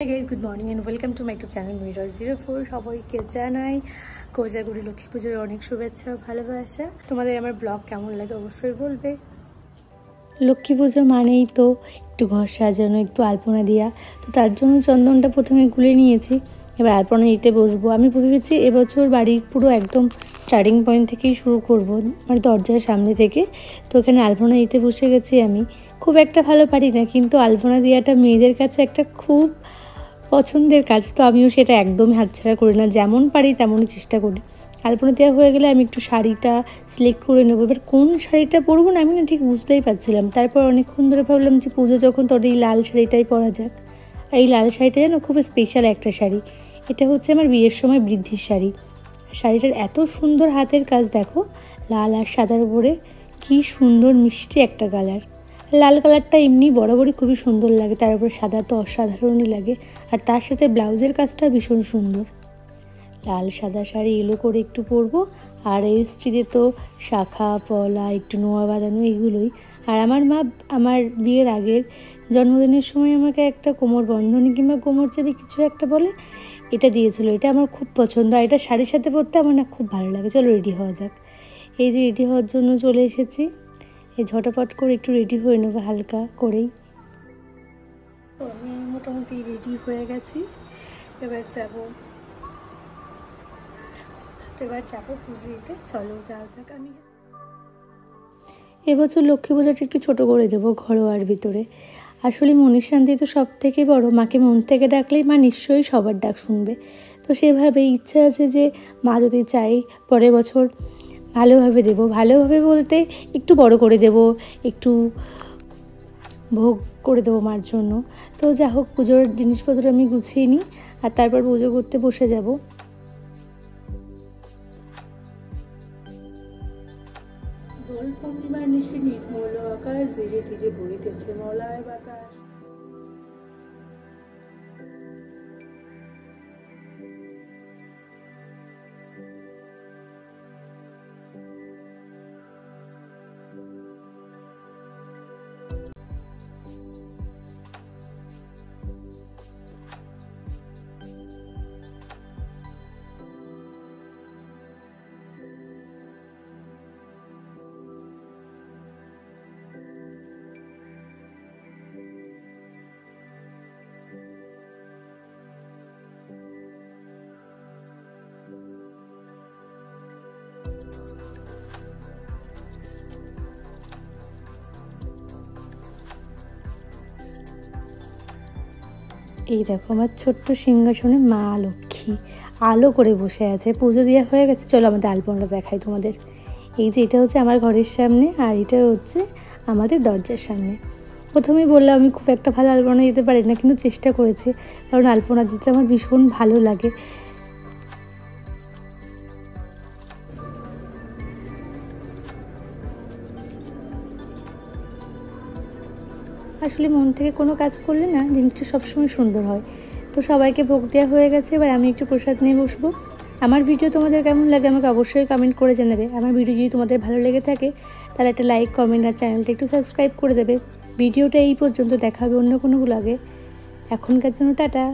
Hi guys, good morning and welcome to my YouTube channel Mirror04। সবাইকে জানাই কোজাগরি লক্ষ্মী পুজোর অনেক শুভেচ্ছা ও ভালোবাসা। তোমাদের আমার ব্লগ কেমন লাগে অবশ্যই বলবে। লক্ষ্মী পুজো মানেই তো একটু ঘর সাজানো, একটু আলপনা দেওয়া। তো তার জন্য চন্দনটা প্রথমে গুলে নিয়েছি, এবার আলপনা দিতে বসবো। আমি ভেবেছি এবছর বাড়ির পুরো একদম স্টার্টিং পয়েন্ট থেকেই শুরু করবো, মানে দরজার সামনে থেকে। তো এখানে আলপনা দিতে বসে গেছি। আমি খুব একটা ভালো পারি না, কিন্তু আলপনা দেওয়াটা মেয়েদের কাছে একটা খুব পছন্দের কাজ। তো আমিও সেটা একদমই হাতছাড়া করি না, যেমন পারি তেমনই চেষ্টা করি। আলপনা দেওয়া হয়ে গেলে আমি একটু শাড়িটা সিলেক্ট করে নেবো। এবার কোন শাড়িটা পরবো না আমি না ঠিক বুঝতেই পারছিলাম। তারপর অনেকক্ষণ ধরে ভাবলাম যে পুজো যখন, তোর এই লাল শাড়িটাই পরা যাক। আর এই লাল শাড়িটা যেন খুব স্পেশাল একটা শাড়ি। এটা হচ্ছে আমার বিয়ের সময় বৃদ্ধির শাড়ি। শাড়িটার এত সুন্দর হাতের কাজ দেখো, লাল আর সাদার উপরে কি সুন্দর মিষ্টি একটা কালার। লাল কালারটা এমনি বরাবরই খুবই সুন্দর লাগে, তার উপরে সাদা তো অসাধারণই লাগে। আর তার সাথে ব্লাউজের কাজটা ভীষণ সুন্দর। লাল সাদা শাড়ি এলো করে একটু পরবো। আর এই স্ত্রীতে তো শাখা পলা, একটু নোয়া বাঁধানো, এগুলোই। আর আমার মা আমার বিয়ের আগের জন্মদিনের সময় আমাকে একটা কোমর বন্ধনী কিংবা কোমর চেপে কিছু একটা বলে, এটা দিয়েছিল। এটা আমার খুব পছন্দ, আর এটা শাড়ির সাথে পরতে আমার না খুব ভালো লাগে। চলো রেডি হওয়া যাক। এই যে রেডি হওয়ার জন্য চলে এসেছি। এই ঝটাপট করে একটু রেডি হয়ে নেবো হালকা করেই। তো আমি মোটামুটি রেডি হয়ে গেছি। এবার যাবো পুজো দিতে। চলো যাওয়া যাক। আমি এবছর লক্ষ্মী পুজোটা একটু ছোটো করে দেবো ঘরোয়ার ভিতরে। আসলে মনের শান্তি তো সব থেকে বড়। মাকে মন থেকে ডাকলেই মা নিশ্চয়ই সবার ডাক শুনবে। তো সেভাবে ইচ্ছা আছে যে মা যদি চাই পরের বছর ভালোভাবে দেবো। ভালোভাবে বলতে একটু বড় করে দেব, একটু ভোগ করে দেবো মার জন্য। তো যা হোক, পুজোর জিনিসপত্র আমি গুছিয়ে নিই, আর তারপর পুজো করতে বসে যাব। দোল পূর্ণিমার নিশি নির্মল আকাশ, ধীরে ধীরে বইতেছে মলয় বাতাস। এই দেখো আমার ছোট্ট সিংহাসনে মা লক্ষ্মী আলো করে বসে আছে। পুজো দেওয়া হয়ে গেছে। চলো আমাদের আলপনাটা দেখাই তোমাদের। এই যে এটা হচ্ছে আমার ঘরের সামনে, আর এটা হচ্ছে আমাদের দরজার সামনে। প্রথমেই বললাম আমি খুব একটা ভালো আলপনা দিতে পারি না, কিন্তু চেষ্টা করেছি, কারণ আলপনা দিতে আমার ভীষণ ভালো লাগে। আসলে মন থেকে কোনো কাজ করলে না জিনিসটা সবসময় সুন্দর হয়। তো সবাইকে ভোগ দেওয়া হয়ে গেছে, এবার আমি একটু প্রসাদ নিয়ে বসবো। আমার ভিডিও তোমাদের কেমন লাগে আমাকে অবশ্যই কমেন্ট করে জানাবে। আমার ভিডিও যদি তোমাদের ভালো লেগে থাকে তাহলে একটা লাইক, কমেন্ট আর চ্যানেলটা একটু সাবস্ক্রাইব করে দেবে। ভিডিওটা এই পর্যন্ত, দেখা হবে অন্য কোনো ব্লগে। এখনকার জন্য টাটা।